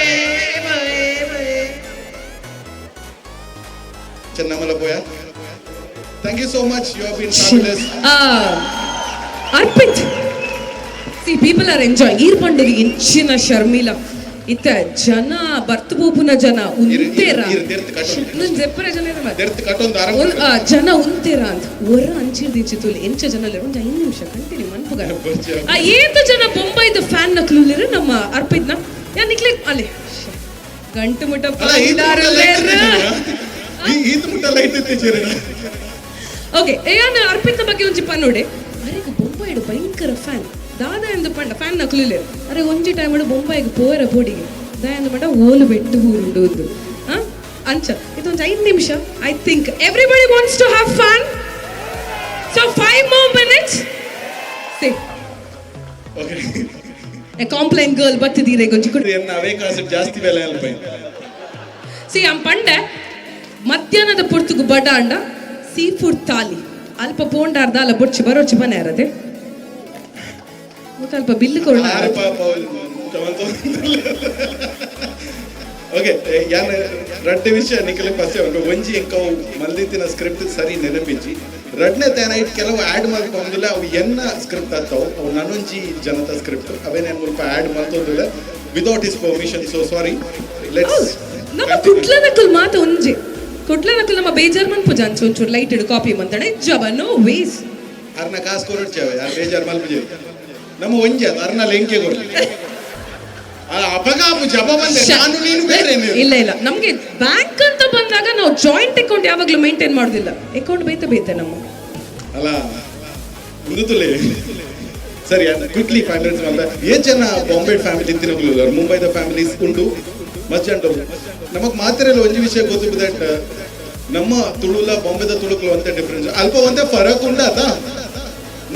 ಚೆನ್ನಮಲ ಪೋಯ Thank you so much. You have been fabulous. Arpit. See, people are enjoying. Irpandiri inchina Sharmila. Itta jana bartupupuna jana untera. Nun zeppara jana irama. Derth kattond aram. Jana untera ant. Ora anchir dinchitule encha jana leru. Onja 5 ನಿಮಿಷ continue ಮನ್ಪುಗ. ಏತ ಜನ ಬೊಂಬೈದ fan ನ ಕ್ಲೂಲಿರು ನಮ್ಮ ಅರ್ಪಿತ್ ನ. ಯಾ ನಿಕ್ಲೆ ಅಲೆ. ಗಂಟು ಮುಟ ಪಲಾರಲೇರು. ಈತ ಮುಟ ಲೈಟ್ ಎತ್ತಿಚೇರ. ಓಕೆ ಏನ ಅರ್ಪಿತ ಬಗ್ಗೆ ಒಂಜಿ ಪನ್ನೋಡೆ ಅರೆಗ ಬೊಂಬಾಯಿಡು ಭಯಂಕರ ಫ್ಯಾನ್ ದಾದ ಎಂದು ಪಂಡ ಫ್ಯಾನ್ ನಕುಲಿಲೆ ಅರೆ ಒಂಜಿ ಟೈಮ್ ಬೊಂಬಾಯಿಗೆ ಪೋರ ಬೋಡಿಗೆ ದಾಯಂದು ಪಂಡ ಓಲು ಬೆಟ್ಟು ಹೂರುಂಡು ಒಂದು ಅಂಚ ಇದೊಂದು 5 ನಿಮಿಷ I think everybody wants to have fun so 5 more minutes say okay a complain girl ಬತ್ತಿದೀರೆ ಗೊಂಜಿ ಕುಡಿ ಎನ್ನ ಅವೇ ಕಾಸು ಜಾಸ್ತಿ ಬೆಲೆ ಅಲ್ಲ ಬೈ ಸಿ ಅಂ ಪಂಡ ಮಧ್ಯಾಹ್ನದ ಪೊರ್ತುಗು ಬಡ ಅಂಡ ಸೀ ಫುಡ್ ಥಾಲಿ ಅಲ್ಪ ಪೋಂಡಾರ್ದ ಅಲ್ಲ ಬೊಚ್ಚಿ ಬರೋಚ್ಚಿ ಬನೆ ಇರದೆ ಸ್ವಲ್ಪ ಬಿಲ್ಲು ಕೊಡ ಓಕೆ ಯಾನ್ ರಡ್ಡೆ ವಿಷಯ ನಿಕಲೆ ಪಸ್ಸೆ ಉಂಟು ಒಂಜಿ ಎಂಕವು ಮಲ್ದಿತ್ತಿನ ಸ್ಕ್ರಿಪ್ಟ್ ಸರಿ ನೆನಪಿಜ್ಜಿ ರಡ್ನೆ ತೇನೈಟ್ ಕೆಲವು ಆ್ಯಡ್ ಮಾಡ್ಕೊಂದಿಲ್ಲ ಅವು ಎನ್ನ ಸ್ಕ್ರಿಪ್ಟ್ ಆಗ್ತಾವು ಅವು ನನ್ನೊಂಜಿ ಜನತ ಸ್ಕ್ರಿಪ್ಟ್ ಅವೇನೇ ಮುಲ್ಪ ಆ್ಯಡ್ ಮಾಡ್ತೋದಿಲ್ಲ without his permission so sorry let's ನಮ್ಮ ಕುಟ್ಲನಕಲ್ ಮಾತ ಒಂಜಿ ಕುಟ್ಲನಕಲ್ ನಮ್ಮ ಬೇಜಾರ್ ಮನ್ಪು ಜಾನ್ಸ್ ಒಂಚೂರು ಲೈಟ್ ಇಡು ಕಾಪಿ ಮಂತಾಳೆ ಜಬ ನೋ ವೇಸ್ ಅರ್ನ ಕಾಸು ಕೊರಡ್ಚೇವೆ ಯಾರು ಬೇಜಾರ್ ಮಲ್ಪುಜೆ ನಮ್ಮ ಒಂಜಿ ಅದು ಅರ್ನ ಲೆಂಕೆ ಕೊಡ್ಲಿ ಅಪಗಾಪು ಜಬ ಬಂದೆ ನಾನು ನೀನು ಬೇರೆ ಇಲ್ಲ ಇಲ್ಲ ನಮ್ಗೆ ಬ್ಯಾಂಕ್ ಅಂತ ಬಂದಾಗ ನಾವು ಜಾಯಿಂಟ್ ಅಕೌಂಟ್ ಯಾವಾಗ್ಲೂ ಮೇಂಟೈನ್ ಮಾಡೋದಿಲ್ಲ ಅಕೌಂಟ್ ಬೇತೆ ನಮ್ಮ ಅಲ್ಲ ಮುಂದುತುಲೆ ಸರಿ ಕ್ವಿಕ್ಲಿ ಫೈನಲ್ಸ್ ಬಂದ ಏನ್ ಜನ ಬಾಂಬೆ ಫ್ಯಾಮಿಲಿ ತಿನ್ನೋಗ್ಲು ಮುಂಬೈದ ಫ್ಯಾಮಿಲೀಸ್ ಉಂಡು ಮಚ್ಚಂಡು ನಮಗ್ ಮಾತ್ರ ಒಂಜಿ ವಿಷಯ ಗೊತ್ತು ದಟ್ ನಮ್ಮ ತುಳುಲ ಬಾಂಬೆದ ತುಳುಕ್ಲು ಅಂತ ಡಿಫ್ರೆನ್ಸ್ ಅಲ್ಪ ಒಂದೇ ಫರಕ್ ಉಂಡ ಅದ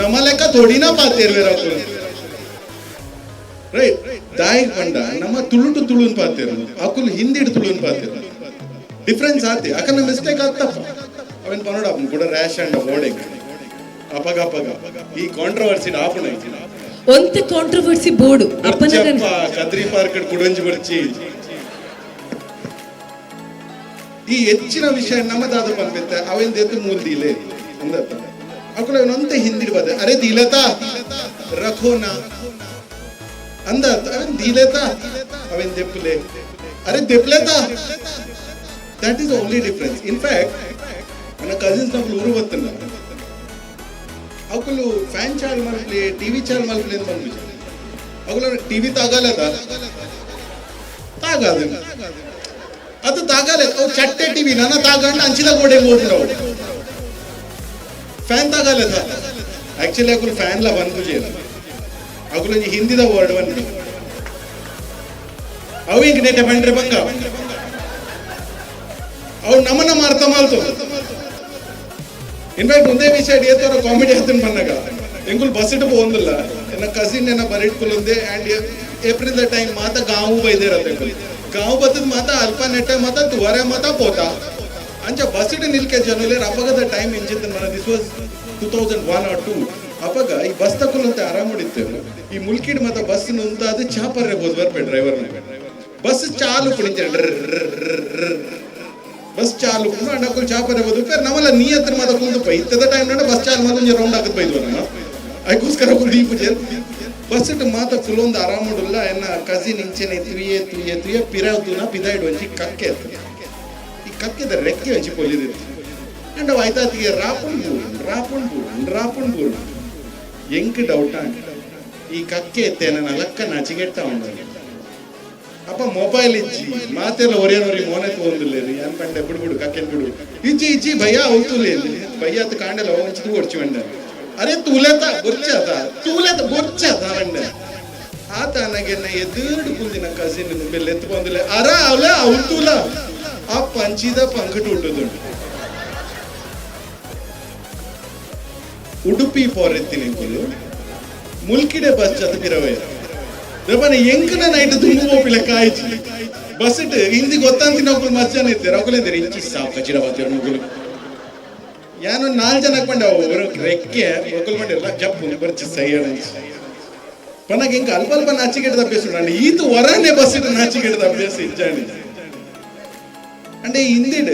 ನಮ್ಮ ಲೆಕ್ಕ ಥೋಡಿನ ಪಾತೇರ್ವೆ ರಾಕು ರೈಟ್ ದಾಯಿಗ್ ಬಂಡ ನಮ್ಮ ತುಳು ಟು ತುಳುನ್ ಪಾತೇರು ಅಕುಲ್ ಹಿಂದಿಡ್ ತುಳುನ್ ಪಾತೇರು ಡಿಫ್ರೆನ್ಸ್ ಆತಿ ಅಕನ ಮಿಸ್ಟೇಕ್ ಆಗ್ತಪ್ಪ ಅವನ್ ಪನ್ನೋಡ ಕೂಡ ರ್ಯಾಶ್ ಅಂಡ್ ಬೋರ್ಡಿಂಗ್ ಅಪಗ ಈ ಕಾಂಟ್ರವರ್ಸಿ ಆಪಣ ಒಂತೆ ಕಾಂಟ್ರವರ್ಸಿ ಬೋರ್ಡು ಕದ್ರಿ ಪಾರ್ಕ್ ಕುಡಂಜಿ ಬರ್ಚಿ ಈ ಹೆಚ್ಚಿನ ವಿಷಯ ನಮ್ಮದಾದ ಬಂದ್ಬಿತ್ತೆ ಅವೇನ್ ದೇತು ಮೂಲ್ ದೀಲೆ ಅಂದತ್ತ ಅಕುಲ ಅವನಂತ ಹಿಂದಿಡ್ ಬದ ಅರೆ ದೀಲತಾ ರಖೋನಾ ಅಂದತ್ತ ಅವನ್ ದೀಲೇತಾ ಅವನ್ ದೆಪ್ಪಲೆ ಅರೆ ದೆಪ್ಪಲೇತಾ that is only difference. In fact ನನ್ನ ಕಸಿನ್ಸ್ ನಮ್ಮಲ್ಲಿ ಊರು ಬರ್ತಲ್ಲ ಅಕುಲು ಫ್ಯಾನ್ ಚಾಲ್ ಮಲ್ಪ್ಲೆ ಟಿವಿ ಚಾಲ್ ಮಲ್ಪ್ಲೆ ಅಂತ ಬಂದ್ಬಿಟ್ಟು ಅಕುಲು ಟಿವಿ ತಾಗಲ್ಲದ ತಾಗಾದ ಅದು ತಾಗಲ್ಲ ಅವು ಚಟ್ಟೆ ಟಿವಿ ನನ್ನ ತಾಗಂಡು ಅಂಚಿದ ಗೋಡೆ ಹೋದ್ರು ಅವು ಫ್ಯಾನ್ ತಾಗಲ್ಲ ಆಕ್ಚುಲಿ ಅಕುಲು ಫ್ಯಾನ್ ಲ ಬಂದ್ಬಿಜೆ ಅಕುಲು ಹಿಂದಿದ ವರ್ಡ್ ಬಂದು ಅವು ಹಿಂಗೆ ನೆಟ್ಟೆ ಬಂಡ್ರೆ ಬಂಗ ಅವು ನಮ್ಮನ್ನ ಮಾರ್ತ ಮಾಲ್ತು. ಇನ್ಫ್ಯಾಕ್ಟ್ ಒಂದೇ ವಿಷಯ ಏತರ ಕಾಮಿಡಿ ಹತ್ತನ್ ಬಂದಾಗ ಎಂಗುಲ್ ಬಸ್ ಇಟ್ಟು ಹೋಗಂದಿಲ್ಲ ನನ್ನ ಕಸಿನ್ ಏನ ಬರಿಟ್ಕೊಲ್ಲೊಂದೆ ಅಂಡ್ ಏಪ್ರಿಲ್ ದ ಟೈಮ್ ಮಾತ ಗಾವು ಬೈದಿರತ್ತೆ ಗಾವು ಬತ್ತದ ಮಾತ ಅಲ್ಪ ನೆಟ್ಟೆ ಮಾತ ತುವರೆ ಮಾತ ಪೋತ ಅಂಚ ಬಸ್ ಇಟ್ಟು ನಿಲ್ಕೆ ಜನಲೆ ಅಪಗದ ಟೈಮ್ ಎಂಜಿತ್ ಮನ ದಿಸ್ ವಾಸ್ 2001 or 2 ಅಪಗ ಈ ಬಸ್ ತಕೊಲ್ಲಂತೆ ಆರಾಮ್ ಹೊಡಿತೇವೆ ಈ ಮುಲ್ಕಿಡ್ ಮಾತ ಬಸ್ ನುಂತ ಅದು ಚಾಪರ್ರೆ ಬೋದ್ವರ್ಪೆ ಡ್ರೈವರ್ ಬಸ್ ಚಾಲು ಕುಣಿತ ಬಸ್ ಚಾಲು ಅಣ್ಣಕ್ಕೂ ಚಾಪರೆ ಬೋದು ಫೇರ್ ನಮ್ಮಲ್ಲ ನೀ ಹತ್ರ ಮಾತ ಕುಂದು ಪೈ ಇತ್ತದ ಟೈಮ್ ನೋಡ ಬಸ್ ಚಾಲು ಮಾತ ರೌಂಡ್ ಹಾಕದ್ ಬೈದ್ವ ನಾನು ಅದಕ್ಕೋಸ್ಕರ ಕುಡಿ ಪೂಜೆ ಬಸ್ ಇಟ್ಟು ಮಾತ ಕುಲೊಂದು ಆರಾಮುಡಿಲ್ಲ ಎನ್ನ ಕಸಿನ್ ಇಂಚೆನೆ ತುಯ್ಯೆ ಪಿರಾವ್ತುನ ಪಿದಾಯ್ಡು ಒಂಚಿ ಕಕ್ಕೆ ಈ ಕಕ್ಕೆದ ರೆಕ್ಕೆ ಒಂಚಿ ಪೊಲಿದಿತ್ತು ಅಂಡ್ ಅವು ಆಯ್ತಾತಿಗೆ ರಾಪುಣ್ ಬೂರು ಎಂಕ್ ಡೌಟ್ ಈ ಕಕ್ಕೆ ಎತ್ತೆ ನನ್ನ ಲಕ್ಕ ನಾಚಿಗೆಟ್ಟ ಉಂಟು ಅಪ್ಪ ಮೊಬೈಲ್ ಇಚ್ಚಿ ಮಾತೆಲ್ಲ ಒರೆಯನವ್ರಿ ಮೋನೆ ತಗೊಂಡಿಲ್ಲ ಏನ್ ಪಂಡೆ ಬಿಡು ಕಕ್ಕೆನ್ ಬಿಡು ಇಚ್ಚಿ ಭಯ್ಯ ಅವತುಲೆ ಭಯ್ಯ ಅತ್ ಕಾಂಡೆಲ್ಲ ಒಂಚಿ ಹೊಡ್ಚಿ ಬಂಡ ಅರೆ ತೂಲೆತ ಬೊರ್ಚದ ಅಂಡೆ ಆತ ನನಗೆನ್ನ ಎದುರು ಕುಂದಿನ ಕಸಿನ್ ಬೆಲ್ಲ ಎತ್ತು ಬಂದಿಲ್ಲ ಅರ ಅವಲ ಅವತುಲ ಆ ಪಂಚಿದ ಪಂಕಟು ಹುಟ್ಟುದುಂಟು ಉಡುಪಿ ಪೋರೆತ್ತಿನ ಮುಲ್ಕಿಡೆ ಬಸ್ ಚತಪಿರವೇ ರೇಪನ ಎಂಕನ ನೈಟ್ ತುಂಬ ಹೋಗ್ಬಿಲ್ಲ ಕಾಯ್ಚಿ ಬಸ್ ಇಟ್ಟು ಹಿಂದಿ ಗೊತ್ತಂತಿನ ಒಬ್ಬರು ಮಸ್ತ್ ಜನ ಇರ್ತಾರೆ ಅವಕಲೇಂದ್ರೆ ಇಂಚಿ ಸಾವು ಕಚಿಡ ಬರ್ತೀವಿ ಮಗಳು ಯಾನು 4 ಜನ ಹಾಕೊಂಡೆ ಅವರು ರೆಕ್ಕೆ ಒಕ್ಕಲ್ ಮಾಡಿರಲ್ಲ ಜಪ್ಪು ಬರ್ಚಿ ಸೈಯಣ ಪನಗೆ ಹಿಂಗೆ ಅಲ್ಪ ನಾಚಿಕೆಟ್ಟದ ಅಭ್ಯಾಸ ನಾನು ಈತು ಹೊರನೇ ಬಸ್ ಇಟ್ಟು ನಾಚಿಕೆಟ್ಟದ ಅಭ್ಯಾಸ ಇಜ್ಜಾಣಿ ಅಂಡೆ ಹಿಂದಿಡ್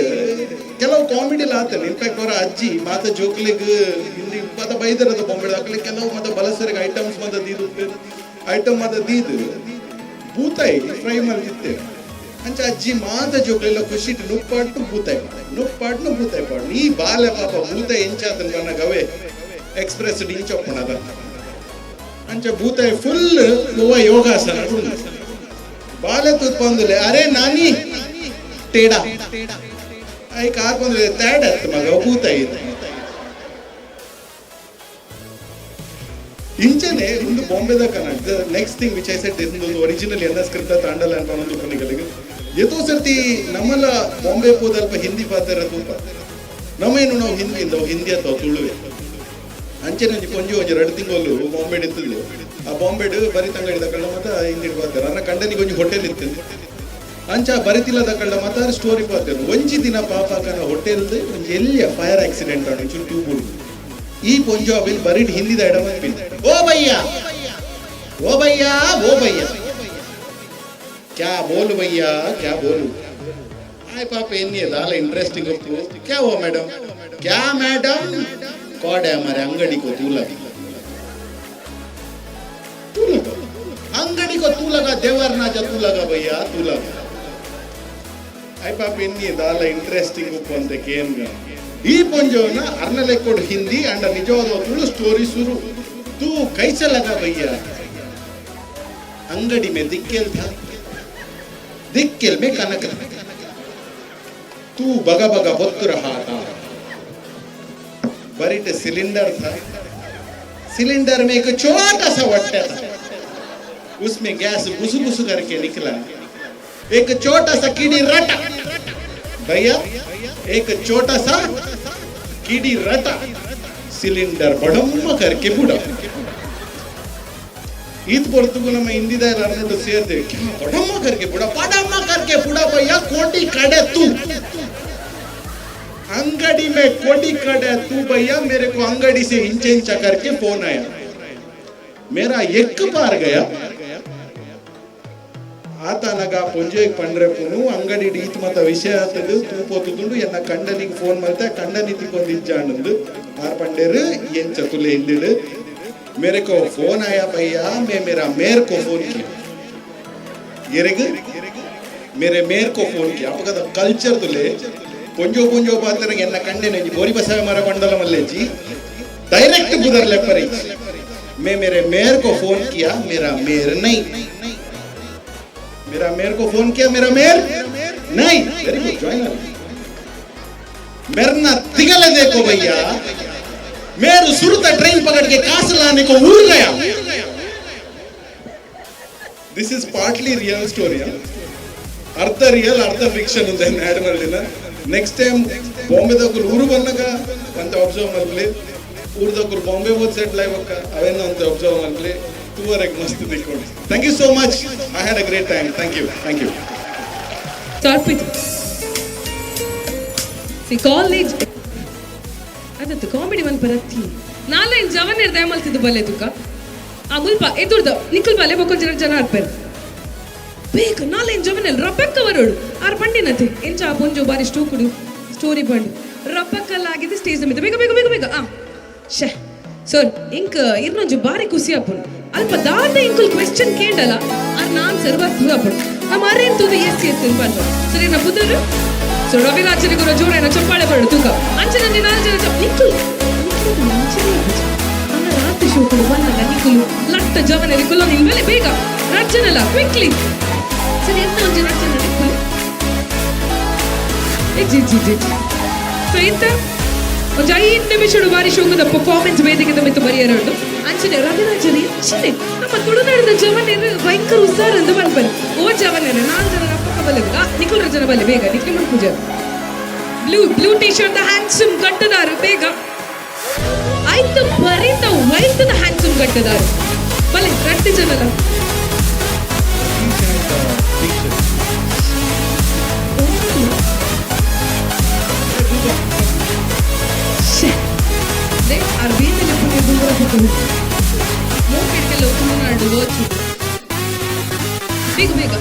ಕೆಲವು ಕಾಮಿಡಿ ಆತಲ್ಲ ಇನ್ಫ್ಯಾಕ್ಟ್ ಅವರ ಅಜ್ಜಿ ಮಾತ ಜೋಕ್ಲಿಗ್ ಹಿಂದಿ ಮತ ಬೈದರದ ಬೊಂಬೆ ಹಾಕ್ಲಿ ಕೆಲವು ಮತ ಬಲಸರಿಗೆ ಐಟಮ್ಸ್ ಮತ ದೀದು ಐಟಮ್ ಮತ ದೀದು ಬೂತಾಯಿ ಫ್ರೈ ಮಾಡಿದ್ದೆ ಅಂಚ ಅಜ್ಜಿ ಮಾತ ಜೋಕ್ಲೆಲ್ಲ ಖುಷಿ ನುಪ್ಪಾಟ್ಟು ಬೂತಾಯಿ ಪಾಡು ನೀ ಬಾಲೆ ಪಾಪ ಬೂತಾಯಿ ಎಂಚಾತನ್ ಬನ್ನ ಗವೆ ಎಕ್ಸ್ಪ್ರೆಸ್ ಇಂಚೊಪ್ಪಣದ ಅಂಚ ಬೂತಾಯಿ ಫುಲ್ ಗೋವಾ ಯೋಗಾಸನ ಬಾಲೆ ತೂತ್ ಬಂದುಲೆ ಅರೆ ನಾನಿ ಟೇಡಾ ಐ ಕಾರ್ ಬಂದ್ರೆ ತೇಡತ್ ಮಗ ಬೂತಾಯಿ ಇಂಚನೆ ಒಂದು ಬಾಂಬೆದ Kannada next thing which I said ಒಂದು ಒರಿಜಿನಲ್ ಎನ್ನ ಸ್ಕ್ರಿಪ್ಟ್ ತಾಂಡಲ್ಲ ಅಂತ ಒಂದು ಪನಿಗಳಿಗೆ ಎಷ್ಟೋ ಸರ್ತಿ ನಮ್ಮಲ್ಲ ಬಾಂಬೆ ಹೋದಲ್ಪ ಹಿಂದಿ ಪಾತ್ರ ತೂಪ ನಮ್ಮೇನು ನಾವು ಹಿಂದಿ ಅಥವಾ ತುಳುವೆ ಅಂಚೆ ನಂಜಿ ಕೊಂಜಿ ಒಂಜಿ 2 ತಿಂಗಳು ಬಾಂಬೆ ಇತ್ತಿದ್ದು ಆ ಬಾಂಬೆಡ್ ಬರಿ ತಂಗಡಿದ ಕಳ್ಳ ಮತ್ತ ಹಿಂದಿ ಪಾತ್ರ ನನ್ನ ಕಂಡನಿಗೆ ಒಂಜಿ ಹೋಟೆಲ್ ಇತ್ತು ಅಂಚ ಬರಿತಿಲ್ಲದ ಕಳ್ಳ ಮತ್ತ ಸ್ಟೋರಿ ಪಾತ್ರ ಒಂಜಿ ದಿನ ಪಾಪಕನ ಹೋಟೆಲ್ದು ಒಂಜಿ ಎಲ್ಲಿಯ ಫೈರ್ ಆಕ್ಸಿಡೆಂಟ್ ಆಡು ಚೂರು ಟ್ಯೂಬ್ ಈ ಪಂಜಾಬಿಲ್ ಬರಿಡ್ ಹಿಂದಿದ ಎಡಮಂತ್ ಓ ಭಯ್ಯ क्या बोलू भैया क्या बोलू आए पाप एनी दाल इंटरेस्टिंग क्या हुआ मैडम कॉड है हमारे अंगड़ी को तू लगा अंगड़ी को तू लगा देवर ना जा तू लगा भैया तू लगा आए पाप एनी दाल इंटरेस्टिंग अंते केम ಈ ಪೊಂಜೋನ ಅರ್ನಲೆ ಕೊಡ್ ಹಿಂದಿ ಅಂಡ ನಿಜವಾದ ತುಳು ಸ್ಟೋರಿ ಶುರು तू कैसे लगा भैया अंगड़ी में दिक्केल में कनक तू बगा होत रहा था बरिट सिलेंडर था सिलेंडर में एक छोटा सा वट्टा था उसमें गैस बुसु बुसु करके निकला एक छोटा सा कीड़ी रटा भैया एक छोटा सा कीड़ी रटा सिलेंडर बड़म्मा करके बुड़ा ईद बोलते ನಮ್ಮ ಹಿಂದಿದ ಎಲ್ಲರೂ ಸೇರ್ತೆ ಬಡಮ್ಮ करके बुड़ा भैया कोटी कड़े तू अंगड़ी में कोटी कड़े तू भैया मेरे को अंगड़ी से इंच इंचा करके फोन आया मेरा एक बार गया ಆತನಗ ಪೊಂಜೆಗೆ ಪಂಡ್ರೆಪುನು ಅಂಗಡಿ ಈತ್ ಮತ್ತ ವಿಷಯ ಆತದು ತೂಪೋತುಂಡು ಎನ್ನ ಕಂಡನಿಗೆ ಫೋನ್ ಮಾಡ್ತಾ ಕಂಡನಿ ತಿಕ್ಕೊಂದಿಜ್ಜಾಂಡು ಆರ್ ಪಂಡೇರು ಏನ್ ಚತುಲೆ ಹಿಂದಿಡು मेरे को फोन आया भैया मैं मेरा मेयर को फोन किया मेरे मेयर को फोन किया आप कदा कल्चर तुले पुंजो बात एन्न कंडे नहीं बोरी बसा मर मंडल मल्लेजी डायरेक्ट बुदर लेपरी मैं मेरे मेयर को फोन किया मेरा मेयर नहीं मेरा मेयर को फोन किया मेरा मेयर नहीं वेरी गुड जॉइनर मेरना तिगले देखो भैया मेरे सुरता ट्रेन पकड़ के कास लाने को उड़ गया this is partly real story अर्ध रियल अर्ध फिक्शन उंदे ऐड ಮಾಡಿದಿನ ನೆಕ್ಸ್ಟ್ ಟೈಮ್ ಬಾಂಬೆ ದಕ್ಕರು ಊರು ಬಂದಾಗ ಅಂತ ಅಬ್ಸರ್ವ್ ಮಾಡ್ಲಿ ಊರು ದಕ್ಕರು ಬಾಂಬೆ ಹೋದ್ ಸೆಟ್ಲ್ ಆಗಬೇಕ ಅವೇನ ಅಂತ ಅಬ್ಸರ್ವ್ ಮಾಡ್ಲಿ ಟೂವರೆಗೆ ಮಸ್ತ್ ತಿಳ್ಕೊಂಡು thank you so much I had a great time thank you ತರ್ಪಿತು ಸಿ ಕಾಲೇಜ್ ಅದತ್ತು ಕಾಮಿಡಿ ಒಂದು ಬರತ್ತಿ ನಾಳೆ ಜವನ್ ಇರ್ದೆ ಮಲ್ತಿದ್ದು ಬಲ್ಲೆ ತುಕ ಆ ಮುಲ್ಪ ಎದುರ್ದ ನಿಖಲ್ ಬಲ್ಲೆ ಬೊಕೊಂಜರ ಜನ ಆಡ್ಪೇರು ಬೇಗ ನಾಳೆ ಜವನಲ್ಲಿ ರಬ್ಬಕ್ಕ ಬರೋಡು ಆರ್ ಪಂಡಿನತೆ ಎಂಚ ಪೊಂಜು ಬಾರಿ ಸ್ಟೂಕುಡು ಸ್ಟೋರಿ ಪಂಡು ರಬ್ಬಕ್ಕಲ್ಲಾಗಿದೆ ಸ್ಟೇಜ್ ಮಿತ ಬೇಗ ಬೇಗ ಬೇಗ ಬೇಗ ಶೇ ಸರ್ ಇಂಕ ಇರ್ನೊಂಜು ಬಾರಿ ಖುಷಿ ಆಪುಂಡು ಅಲ್ಪ ದಾದ ಇಂಕುಲ್ ಕ್ವೆಶ್ಚನ್ ಕೇಂಡಲ್ಲ ಆರ್ ನಾನ್ ಸರ್ವತ್ ಆಪುಂಡು ನಮ್ಮ ಅರೇನ್ ತುದು ಎಸ್ ಪಂಡ ಸರಿ ನಾ ಬುದ್ಧರು ಸೊ ರವಿರಾಜನಿಗೂ ಜೋಡೇನ ಚಪ್ಪಾಳೆ ಬರಡು ತೂಕ ಅಂಚನೆ ನಾಲ್ಕು ಜನ ನಿಕ್ಕುಲು ನನ್ನ ರಾತ್ರಿ ಶೋಕುಡು ಬಂದಲ್ಲ ನಿಕ್ಕುಲು ಲಟ್ಟ ಜವನಲ್ಲಿ ಕುಲ್ಲ ನಿಲ್ಮೇಲೆ ಬೇಗ ರಚನಲ್ಲ ಕ್ವಿಕ್ಲಿ ಸರಿ ಎಂತ ಒಂದು ರಚನ ನಿಕ್ಕುಲು ಜಿ ಸೊ ಇಂತ ಒಂದು 5 ನಿಮಿಷಡು ಬಾರಿ ಶೋಕದ ಪರ್ಫಾರ್ಮೆನ್ಸ್ ವೇದಿಕೆ ಮಿತ್ತು ಬರೆಯರಡು ಅಂಚನೆ ರವಿರಾಜರಿ ಅಂಚನೆ ನಮ್ಮ ತುಳುನಾಡಿನ ಜವನೇರು ಭಯಂಕರ ಉತ್ಸಾಹ ಅಂತ ಬಂದ್ಬರು ಓ ಜವನೇರು 4 ಜನ ರಪ್ಪಕ್ಕ ಬಲ್ಲಗ ನಿಖುಲ್ ರಚನ ಬಲ್ಲೆ ಬೇಗ ನಿಖಿಲ್ ಪೂಜಾ ಬ್ಲೂ ಟಿ ಶರ್ಟ್ ಹ್ಯಾಂಡ್ಸಮ್ ಗಟ್ಟದಾರು ಬೇಗ ಆಯ್ತು ಬರೀತ ವೈಲ್ಡ್ ಹ್ಯಾಂಡ್ಸಮ್ ಗಟ್ಟದಾರು ಬಲ್ಲೆ ರಟ್ಟಿ ಜನಲ್ಲ ಅರ್ಬಿಯಲ್ಲಿ ಪುಣ್ಯ ದೂರ ಹೋಗಲು ಮೂಕೆಟ್ಗೆಲ್ಲ ತುಳುನಾಡು ಓಚು ಬೇಗ ಬೇಗ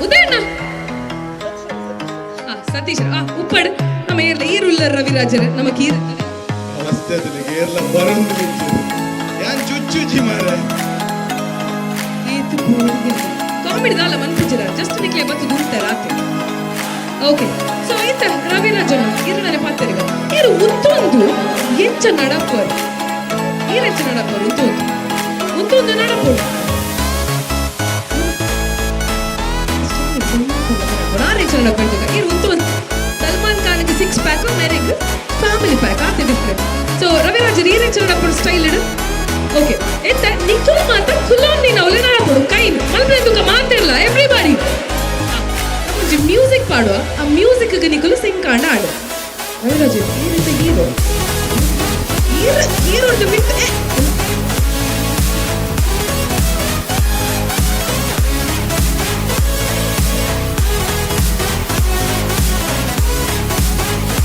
ಉದಯಣ್ಣ ಸತೀಶ್ ಉಪ್ಪಡ್ ನಮ್ಮ ಈರುಳ್ಳ ರವಿರಾಜರ ನಮ್ಮ ಕೀರ್ ಅವಸ್ಥೆ ಕೇರಳ ಬರಂದು ಯಾನ್ ಚುಚ್ಚುಜಿ ಮಾರ ಏತು ಕಾಮಿಡಿ ದಾಲ ಮನ್ಪಿಚಿರ ಜಸ್ಟ್ ನಿಕ್ಲೆ ಬತ್ತು ದೂರ್ತಾರೆ ಆತೆ ಓಕೆ ಸೊ ಐತ ರವಿರಾಜನ ಇರನೇ ಪಾತ್ರೆಗ ಇರು ಉತ್ತೊಂದು ಎಂಚ ನಡಪರ್ ಈರೆಂಚ ನಡಪರ್ ಉತ್ತೊಂದು ನಡಪರ್ ಆರೆಂಚ ನಡಪರ್ ಇರು ಉತ್ತೊಂದು ಸಲ್ಮಾನ್ ಖಾನ್ಗೆ 6 ಪ್ಯಾಕ್ ಮೇರೆಗ್ ಫ್ಯಾಮಿಲಿ ಪ್ಯಾಕ್ ಆತೆ ಡಿಫ್ರೆಂಟ್ ಸೊ ರವಿರಾಜನ್ ಈರೆಂಚ ನಡಪರ್ ಸ್ಟೈಲ್ ಇಡು ಓಕೆ ಎಂತ ನಿಖುಲ್ ಮಾತ ಖುಲ್ಲೋನ್ ನೀನು ಅವಳೆ ನಡಪರು ಕೈನ್ ಮಲ್ಪೆಂದುಕ ಮಾತಿರಲ್ಲ ಎವ್ರಿಬಡಿ ಮ್ಯೂಸಿಕ್ ಪಾಡುವ ಆ ಮ್ಯೂಸಿಕ್ ನಿಖುಲ್ ಸಿಂಗ್ ಕಾಂಡ ಆಡು ರವಿರಾಜನ್